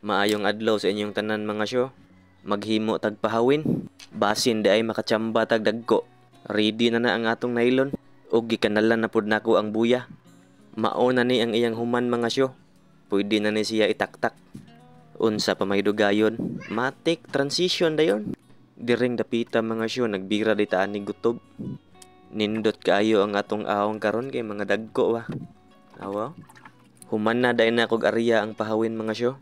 Maayong adlaw sa inyong tanan mga syo. Maghimo tag pahawin. Basin di ay makatsamba tag dagko. Ready na ang atong nylon. Ug gikanalan na pud nako ang buya. Mao na ni ang iyang human mga syo. Pwede na ni siya itaktak. Unsa pa may dugayon. Matik transition dayon. Diring dapita mga syo nagbira ditaan ni gutob. Nindot kaayo ang atong ahong karon kay mga dagko wa. Awa. Human na dahil na kog ariya ang pahawin mga syo.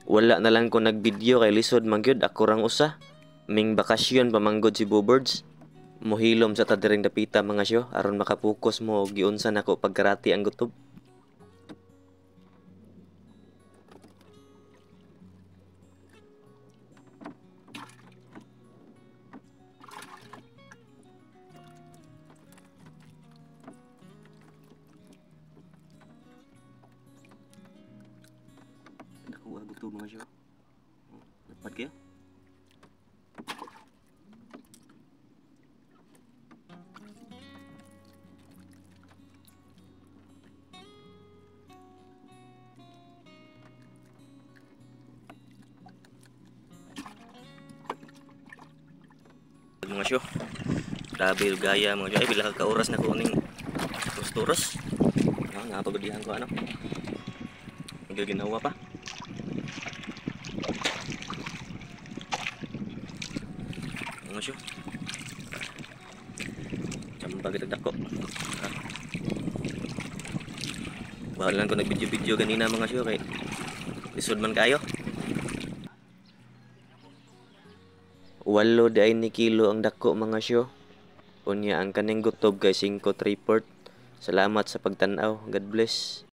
Wala na lang ko nagvideo kay lisod mangyud ako rang usa. Ming bakasyon pamanggod si Boobirds. Muhilom sa tadiring dapita mga syo aron makapokus mo og giunsa nako pagkarati ang gutob. Nakuha gutob mga syo. Dapat kayo? Mga syo, grabe yung gaya mga syo. Ay bila ka oras na ko ning turos-turos. Nga pagodihan ko ano. Ginawa pa. Mga syo. Tsamba kita dako. Bahal lang ko nag-video-video ganina mga syo kay lisod man kayo. 8 day ni kilo ang dako mga syo. Unya ang kaning gutob kay 5 3/4. Salamat sa pagtan-aw. God bless.